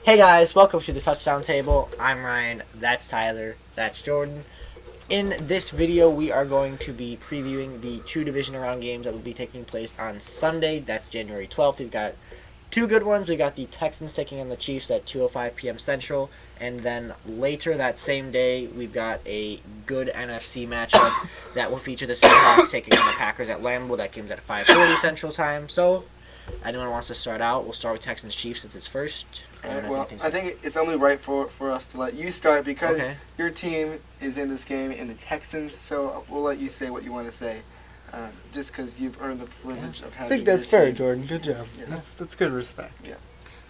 Hey guys, welcome to the Touchdown Table. I'm Ryan, that's Tyler, that's Jordan. In this video, we are going to be previewing the two division round games that will be taking place on Sunday. That's January 12th. We've got two good ones. We've got the Texans taking on the Chiefs at 2:05 p.m. Central. And then later that same day, we've got a good NFC matchup that will feature the Seahawks taking on the Packers at Lambeau. That game's at 5:40 Central Time. So, anyone wants to start out? We'll start with Texans-Chiefs since it's first. Well, I think it's only right for us to let you start because your team is in this game in the Texans, so we'll let you say what you want to say, just because you've earned the privilege of having. I think that's fair, Jordan. Good job. Yeah. That's good respect. Yeah.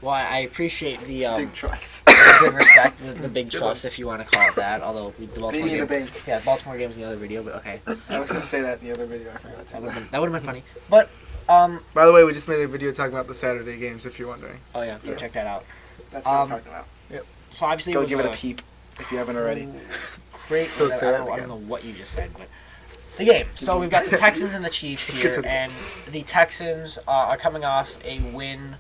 Well, I appreciate the big trust. the good respect, the big trust, if you want to call it that. Although the Baltimore in the bank. Yeah, Baltimore game's in the other video, but okay. I was going to say that in the other video. I forgot to. That would have been funny. But by the way, we just made a video talking about the Saturday games. If you're wondering. Oh yeah, go check that out. That's what I was talking about. Yep. So obviously, go give it a peep if you haven't already. Great. I don't know what you just said, but the game. So we've got the Texans and the Chiefs here, and the Texans are coming off a win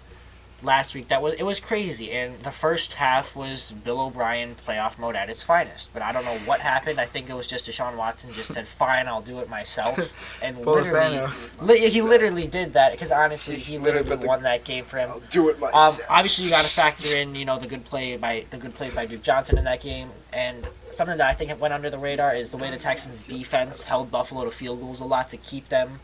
last week. It was crazy, and the first half was Bill O'Brien playoff mode at its finest. But I don't know what happened. I think it was just Deshaun Watson just said, "Fine, I'll do it myself," and he literally did that because honestly, he literally won that game for him. I'll do it myself. Obviously, you got to factor in the good plays by Duke Johnson in that game, and something that I think went under the radar is the way the Texans defense held Buffalo to field goals a lot to keep them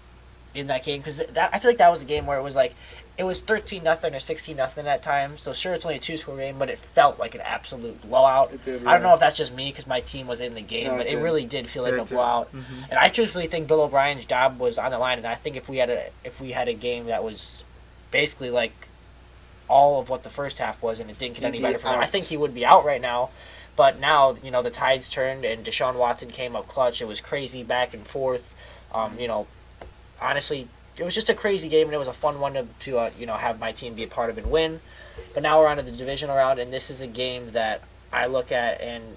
in that game, because I feel like that was a game where it was like. It was 13-0 or 16-0 at times, so sure it's only a two-score game, but it felt like an absolute blowout. It did, I don't know if that's just me because my team was in the game, but it really did feel like a blowout. Mm-hmm. And I truthfully think Bill O'Brien's job was on the line, and I think if we had a game that was basically like all of what the first half was, and it didn't get any better for him, I think he would be out right now. But now the tides turned, and Deshaun Watson came up clutch. It was crazy back and forth. Honestly. It was just a crazy game, and it was a fun one to have my team be a part of and win. But now we're on to the divisional round, and this is a game that I look at, and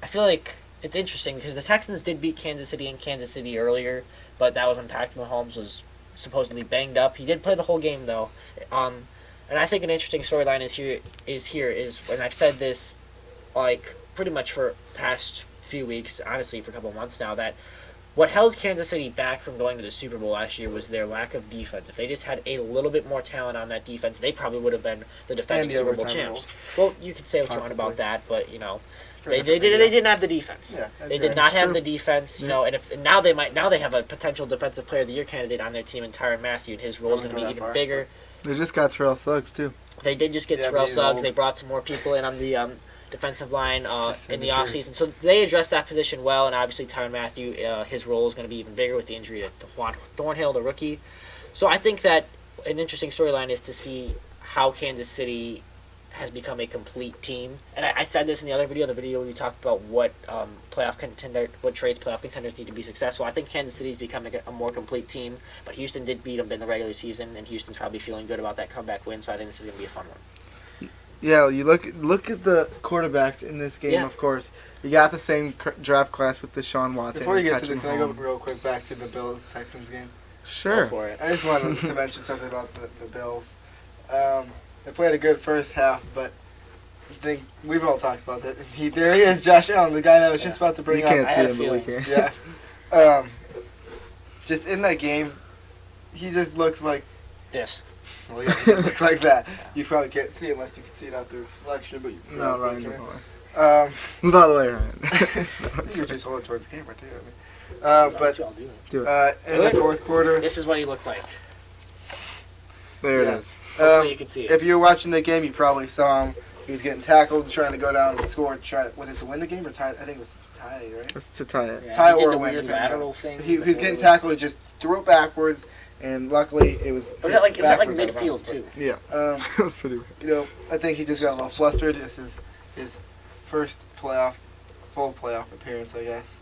I feel like it's interesting because the Texans did beat Kansas City in Kansas City earlier, but that was when Patrick Mahomes was supposedly banged up. He did play the whole game though, and I think an interesting storyline is, and I've said this like pretty much for past few weeks, honestly for a couple of months now, that. What held Kansas City back from going to the Super Bowl last year was their lack of defense. If they just had a little bit more talent on that defense, they probably would have been the defending Super Bowl champs. Well, you could say what you want about that, but they didn't have the defense. Yeah, they did not have the defense. And now they have a potential Defensive Player of the Year candidate on their team in Tyrann Mathieu, and his role is going to be even bigger. They just got Terrell Suggs too. They did just get Terrell Suggs. They brought some more people in on the defensive line in the offseason. So they addressed that position well, and obviously Tyrann Mathieu, his role is going to be even bigger with the injury to Juan Thornhill, the rookie. So I think that an interesting storyline is to see how Kansas City has become a complete team. And I said this in the other video where we talked about what traits playoff contenders need to be successful. I think Kansas City's becoming a more complete team, but Houston did beat them in the regular season, and Houston's probably feeling good about that comeback win, so I think this is going to be a fun one. Yeah, you look at the quarterbacks in this game. Yeah. Of course, you got the same draft class with Deshaun Watson. Before you get to can I go real quick back to the Bills-Texans game? Sure. Go for it. I just wanted to mention something about the Bills. They played a good first half, but I think we've all talked about that. There he is, Josh Allen, the guy that I was just about to bring up. You can't see him, but we can. Yeah. Just in that game, he just looks like this. Well, yeah, he looks like that. You probably can't see it unless you can see it out the reflection, but no, Ryan, move out of the way, Ryan. You're just holding towards the camera, too. But in the fourth quarter, this is what he looked like. There it is. Hopefully you can see it. If you were watching the game, you probably saw him. He was getting tackled, trying to go down and score. Was it to win the game or tie? I think it was tie, right? It's to tie it. Yeah, tie or win. Weird lateral thing. He was getting tackled. He just threw it backwards. And luckly, it was. Was that like midfield too? Yeah, that was pretty weird. I think he just got a little flustered. This is his first full playoff appearance, I guess.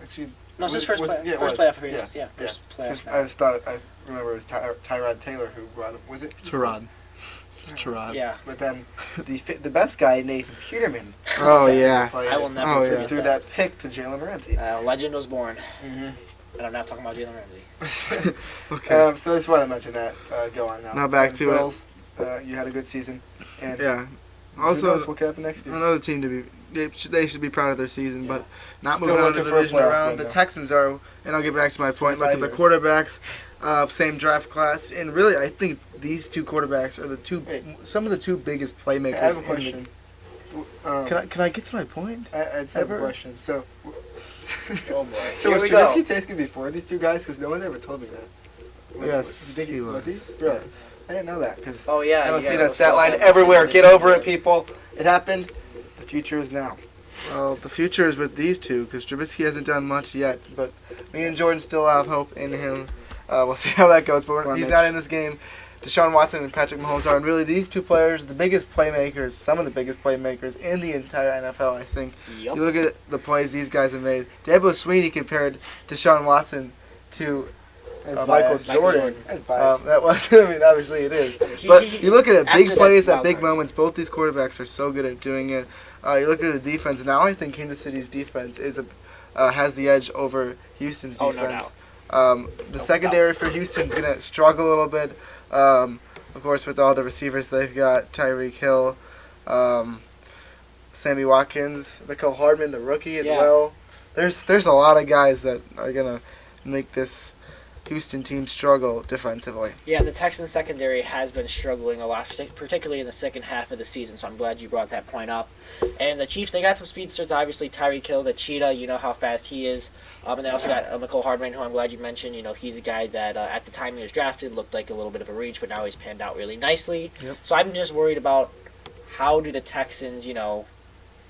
It's his first playoff appearance. Yeah, first playoff. I remember it was Tyrod Taylor who brought him. Was it? Tyrod. Tyrod. Yeah. But then the best guy, Nathan Peterman. Oh yeah. I will never threw that pick to Jalen Ramsey. Legend was born. Mm-hmm. And I'm not talking about Jalen Ramsey. Okay. So I just want to mention that. Go on now. Now back to Bills, You had a good season. And Yeah. who Also, knows what could happen next year? another team to be they should be proud of their season, but not Still moving on to looking the for a divisional playoff round. win, The though. Texans are, and I'll get back to my point. Look at the 25 quarterbacks, same draft class, and really, I think these two quarterbacks are some of the two biggest playmakers. I have a in question. Can I get to my point? I just have a question. So, Oh boy. so Here was we go. Trubisky tasting before these two guys? Because no one ever told me that. Yes, You think he was he? was. Really? Yes. I didn't know that because Oh yeah. I don't you see guys that will stat sell line that everywhere. this Get season. over it, people. It happened. The future is now. Well, the future is with these two because Trubisky hasn't done much yet, but me and Jordan still have hope in him. We'll see how that goes, but Come on, he's Mitch. not in this game. Deshaun Watson and Patrick Mahomes are, and really these two players, the biggest playmakers, some of the biggest playmakers in the entire NFL, I think. Yup. You look at the plays these guys have made. Dabo Sweeney compared Deshaun Watson to That's Michael biased. Jordan. That's biased. That was, I mean, obviously it is. But you look at it, after big that plays at wild big card. moments. Both these quarterbacks are so good at doing it. You look at the defense now. I think Kansas City's defense has the edge over Houston's Oh, defense. no The secondary for Houston's gonna struggle a little bit. Of course, with all the receivers they've got, Tyreek Hill, Sammy Watkins, Mecole Hardman, the rookie as Yeah. well. There's a lot of guys that are gonna make this Houston team struggle defensively. Yeah, the Texans secondary has been struggling a lot, particularly in the second half of the season, so I'm glad you brought that point up. And the Chiefs, they got some speedsters, obviously. Tyreek Hill, the cheetah, you know how fast he is. And they also got Mecole Hardman, who I'm glad you mentioned. You know, he's a guy that at the time he was drafted looked like a little bit of a reach, but now he's panned out really nicely. Yep. So I'm just worried about how do the Texans,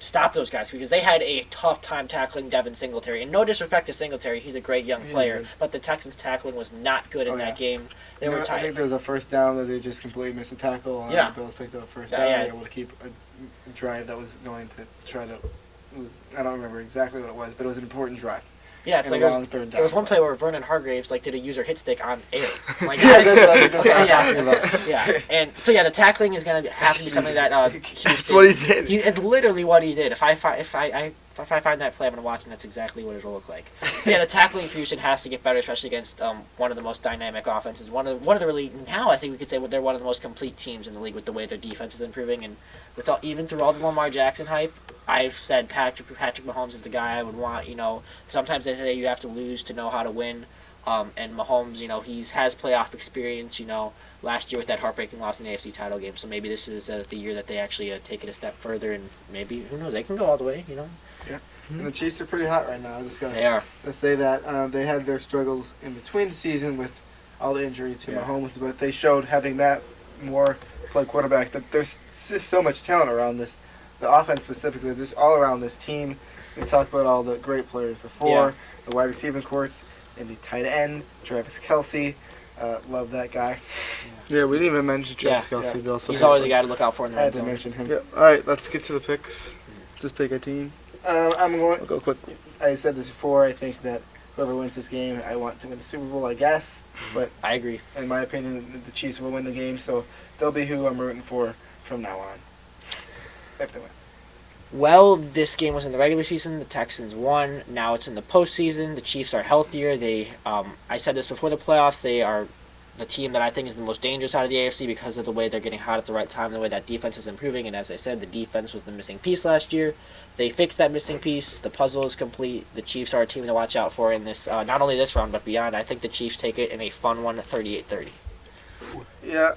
stop those guys, because they had a tough time tackling Devin Singletary. And no disrespect to Singletary, he's a great young player, but the Texans' tackling was not good in that game. They were I tight. think there was a first down that they just completely missed a tackle. And Yeah. the Bills picked up a first Yeah, down. yeah. They were able to keep a drive that was going to try to. I don't remember exactly what it was, but it was an important drive. Yeah, it's And like a long third there was down. one play where Vernon Hargraves did a user hit stick on air. Like, Yeah, that's what I was talking about. yeah, and so the tackling is gonna have to be something that Houston, That's what he did. It's literally what he did. If I find that play, I'm gonna watch, and that's exactly what it'll look like. Yeah, the tackling for Houston has to get better, especially against one of the most dynamic offenses. One of the really, now I think we could say they're one of the most complete teams in the league with the way their defense is improving, and even through all the Lamar Jackson hype, I've said Patrick Mahomes is the guy I would want. Sometimes they say you have to lose to know how to win. And Mahomes, he has playoff experience, last year with that heartbreaking loss in the AFC title game. So maybe this is the year that they actually take it a step further, and maybe, who knows, they can go all the way, Yeah. And the Chiefs are pretty hot right now. I just got They are. to say that they had their struggles in between the season with all the injury to Mahomes, but they showed having that more play quarterback that there's just so much talent around this, the offense specifically, just all around this team. We talked about all the great players before, the wide receiving course, and the tight end, Travis Kelce. Love that guy. Yeah, we didn't even mention Travis Kelce. yeah. Bill, so He's always a guy to look out for in the I red had to zone. mention him. Yeah. All right, let's get to the picks. Just pick a team. I'm going. We'll go quick. I said this before. I think that whoever wins this game, I want to win the Super Bowl, I guess. But I agree. in my opinion, the Chiefs will win the game, so they'll be who I'm rooting for from now on. If they win. Well, this game was in the regular season. The Texans won. Now it's in the postseason. The Chiefs are healthier. I said this before the playoffs. They are the team that I think is the most dangerous out of the AFC because of the way they're getting hot at the right time, the way that defense is improving. And as I said, the defense was the missing piece last year. They fixed that missing piece. The puzzle is complete. The Chiefs are a team to watch out for in this, not only this round, but beyond. I think the Chiefs take it in a fun one, 38-30. Yeah,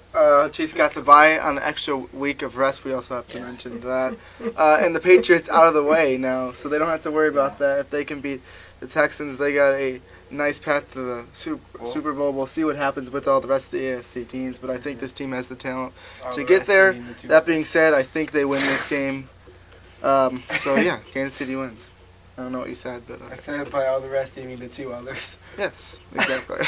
Chiefs got to buy on an extra week of rest. We also have to mention that. And the Patriots out of the way now, so they don't have to worry about that. If they can beat the Texans, they got a nice path to the Super Bowl. We'll see what happens with all the rest of the AFC teams, but I think this team has the talent to get there. That being said, I think they win this game. So, yeah, Kansas City wins. I don't know what you said, but... I said by all the rest, you mean the two others. Yes, exactly.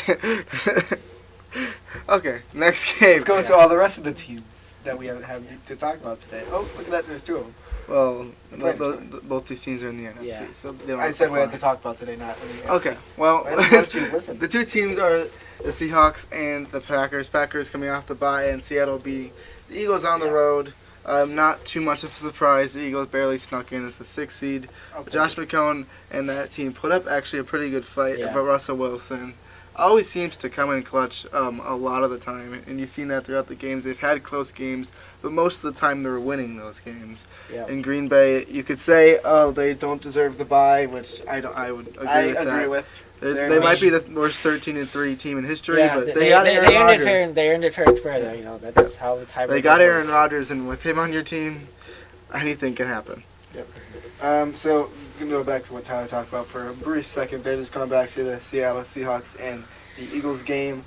Okay, next game. Let's go into all the rest of the teams that we have to talk about today. Oh, look at that, there's two of them. Well, Playing both these teams are in the NFC, Yeah. so they don't I have said to we had fly. to talk about today, not in the NFC. Okay, well, Why don't you listen? the two teams are the Seahawks and the Packers. Packers coming off the bye, and Seattle beating the Eagles on the road. Not too much of a surprise. The Eagles barely snuck in as the 6th seed. Okay. Josh McCown and that team put up actually a pretty good fight, Yeah. but Russell Wilson always seems to come in clutch a lot of the time, and you've seen that throughout the games. They've had close games, but most of the time they're winning those games. Yeah. In Green Bay, you could say, oh, they don't deserve the bye, which I would agree with that. I agree with. They might be the worst 13-3 team in history, Yeah, but they got Aaron Rodgers. They earned it fair and square, though. You know, that's how the tiebreakers They got work. Aaron Rodgers, and with him on your team, anything can happen. Yep. So, going to go back to what Tyler talked about for a brief second. They're just going back to the Seattle Seahawks and the Eagles game.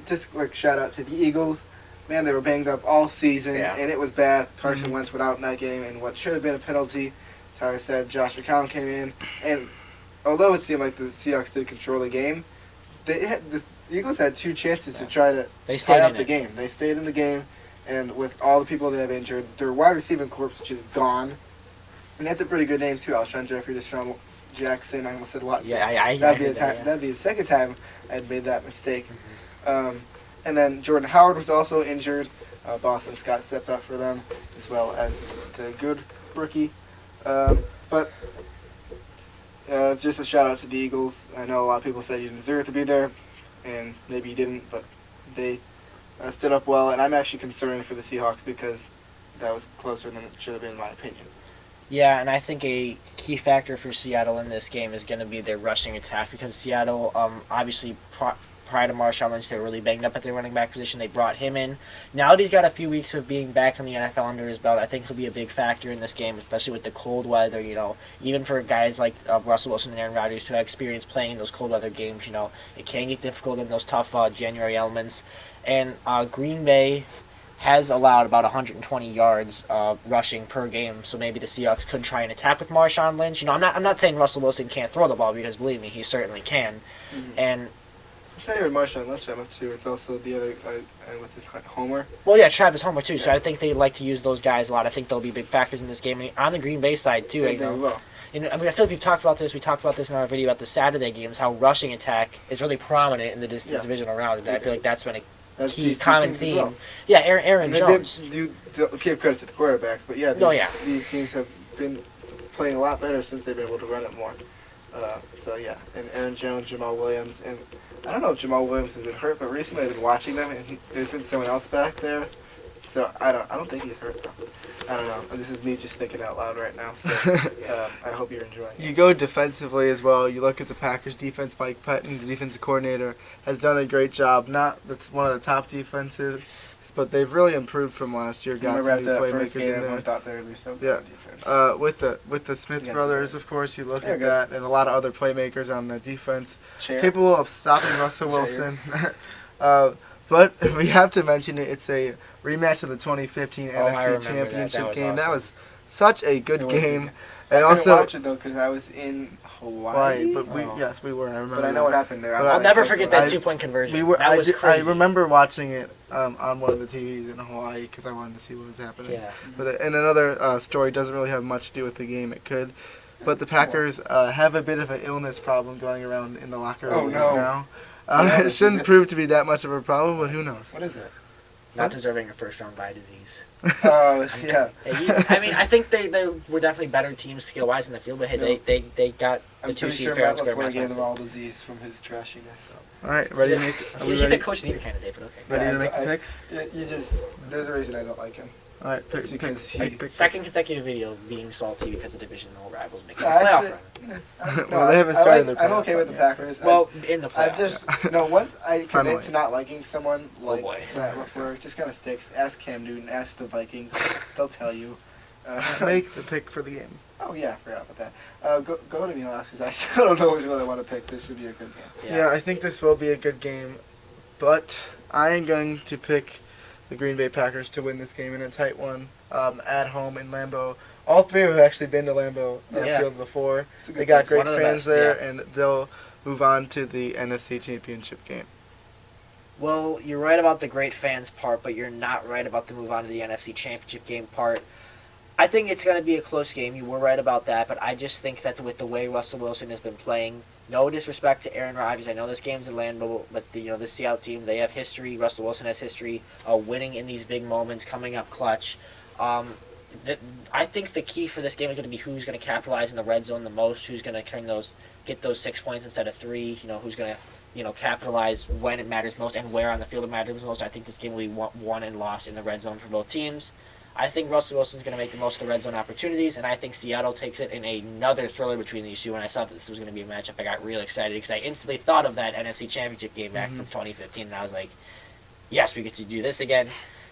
Just like shout out to the Eagles. Man, they were banged up all season, and it was bad. Carson Wentz went out in that game, and what should have been a penalty, Tyler said, Josh McCown came in, and although it seemed like the Seahawks did control the game, the Eagles had 2 chances to try to tie up the game. They stayed in the game, and with all the people they have injured, their wide receiving corps is just gone. And that's a pretty good name too. Alshon Jeffrey, Deshaun Jackson. I almost said Watson. Yeah, that'd be the second time I'd made that mistake. And then Jordan Howard was also injured. Boston Scott stepped up for them, as well as the good rookie. But it's just a shout out to the Eagles. I know a lot of people said you deserve to be there, and maybe you didn't, but they stood up well. And I'm actually concerned for the Seahawks because that was closer than it should have been, in my opinion. Yeah, and I think a key factor for Seattle in this game is going to be their rushing attack because Seattle, obviously, prior to Marshawn Lynch, they were really banged up at their running back position. They brought him in. Now that he's got a few weeks of being back in the NFL under his belt, I think he'll be a big factor in this game, especially with the cold weather. You know, even for guys like Russell Wilson and Aaron Rodgers who have experience playing in those cold weather games, you know, it can get difficult in those tough January elements. And Green Bay has allowed about 120 yards rushing per game, so maybe the Seahawks could try and attack with Marshawn Lynch. You know, I'm not saying Russell Wilson can't throw the ball because believe me, he certainly can. And it's not even Marshawn Lynch that much too. It's also the other what's his Homer. Well, yeah, Travis Homer too. Yeah. So I think they like to use those guys a lot. I think they'll be big factors in this game. And on the Green Bay side too, Same thing well. And, I mean, I feel like we've talked about this. We talked about this in our video about the Saturday games. How rushing attack is really prominent in the divisional rounds. I feel like that's been a key common theme. Well. Yeah, Aaron Jones. Give credit to the quarterbacks, but these teams have been playing a lot better since they've been able to run it more. And Aaron Jones, Jamal Williams, and I don't know if Jamal Williams has been hurt, but recently I've been watching them, and there's been someone else back there. So I don't think he's hurt though. I don't know. This is me just thinking out loud right now. So I hope you're enjoying it. You go defensively as well. You look at the Packers defense. Mike Pettin, the defensive coordinator, has done a great job. That's one of the top defenses, but they've really improved from last year. Got remember after that first game, everyone thought they would be so good on defense. With the Smith brothers, of course, you look at that, and a lot of other playmakers on the defense, Chair. capable of stopping Russell Wilson. But we have to mention it. It's a rematch of the 2015 NFC Championship game. Awesome. That was such a good game. And I couldn't watch it though because I was in Hawaii. But we were. I remember. But I know what happened there. I'll never forget that 2-point conversion. That was crazy. I remember watching it on one of the TVs in Hawaii because I wanted to see what was happening. Yeah. But and another story doesn't really have much to do with the game. It could, but the Packers have a bit of an illness problem going around in the locker room now. It shouldn't prove to be that much of a problem, but who knows? What is it? Not deserving a first-round bye disease. Yeah. I mean, I think they were definitely better teams skill-wise in the field, but hey, they got the 2 seed fair and square. I'm pretty sure Matt LaFleur gave them all disease from his trashiness. All right, ready to make? He's the coach of the year candidate, but okay. Ready to make the picks? There's a reason I don't like him. All right, because second consecutive video being salty because of divisional rivals making the playoff run. Well, they haven't started their playoff. I'm okay with the Packers. Well, in the playoffs. Once I commit to not liking someone like Matt LaFleur, it just kind of sticks. Ask Cam Newton, ask the Vikings. They'll tell you. Make the pick for the game. Oh, yeah, I forgot about that. Go to me last because I still don't know which one I want to pick. This should be a good game. Yeah, I think this will be a good game, but I am going to pick the Green Bay Packers to win this game in a tight one at home in Lambeau. All three have actually been to Lambeau Field before. They got great fans there, and they'll move on to the NFC Championship game. Well, you're right about the great fans part, but you're not right about the move on to the NFC Championship game part. I think it's going to be a close game. You were right about that, but I just think that with the way Russell Wilson has been playing, no disrespect to Aaron Rodgers. I know this game's in Lambeau, but the Seattle team, they have history. Russell Wilson has history winning in these big moments, coming up clutch. I think the key for this game is going to be who's going to capitalize in the red zone the most, who's going to get those 6 points instead of 3. Who's going to capitalize when it matters most and where on the field it matters most. I think this game will be won and lost in the red zone for both teams. I think Russell Wilson's going to make the most of the red zone opportunities, and I think Seattle takes it in another thriller between these two. When I saw that this was going to be a matchup, I got real excited because I instantly thought of that NFC Championship game back from 2015, and I was like, yes, we get to do this again.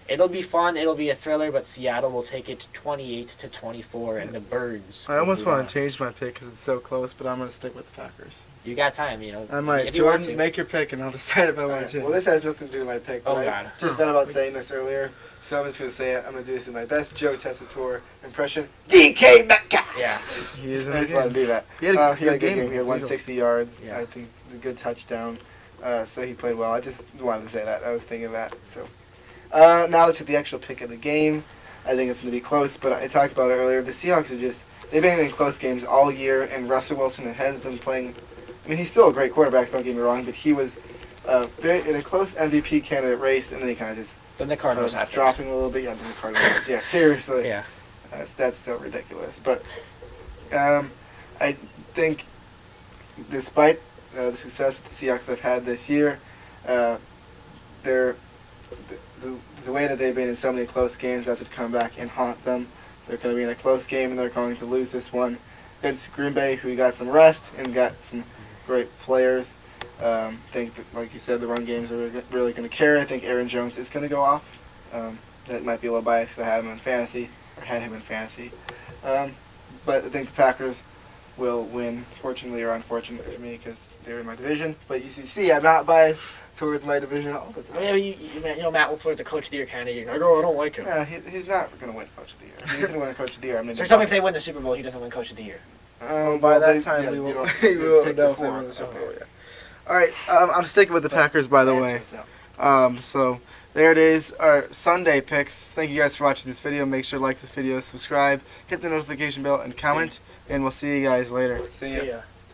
It'll be fun. It'll be a thriller, but Seattle will take it 28-24, and the Birds. I almost want to change my pick because it's so close, but I'm going to stick with the Packers. You got time, I might. Jordan, make your pick, and I'll decide if I want to change. Well, this has nothing to do with my pick. Oh, I God. just thought about saying this earlier, so I'm just going to say it. I'm going to do this in my best Joe Tessitore impression. DK Metcalf! Yeah. He is I just want to do that. He had a good game. He had 160 yards. Yeah. I think a good touchdown. So he played well. I just wanted to say that. I was thinking of that. So now let's hit the actual pick of the game. I think it's going to be close, but I talked about it earlier. The Seahawks they've been in close games all year, and Russell Wilson has been playing. I mean, he's still a great quarterback, don't get me wrong, but he was in a close MVP candidate race, and then he kind of just Then the Cardinals have dropping a little bit. Yeah, then the Cardinals. Yeah, seriously. Yeah. That's still ridiculous. But I think despite the success that the Seahawks have had this year, the way that they've been in so many close games has to come back and haunt them. They're going to be in a close game, and they're going to lose this one against Green Bay, who got some rest and got some great players. I think, like you said, the run games are really going to carry. I think Aaron Jones is going to go off. That might be a little biased because I had him in fantasy. But I think the Packers will win, fortunately or unfortunately for me, because they're in my division. But you see, I'm not biased towards my division all the time. I mean, Matt LaFleur's the coach of the year kind of. You're like, oh, I don't like him. Yeah, he's not going to win coach of the year. He's going to win coach of the year. So tell me if they win the Super Bowl, he doesn't win coach of the year. By that time, we will know if they win the Super Bowl. Yeah. All right, I'm sticking with the Packers, by the way. So there it is, our Sunday picks. Thank you guys for watching this video. Make sure to like this video, subscribe, hit the notification bell, and comment. And we'll see you guys later. See ya.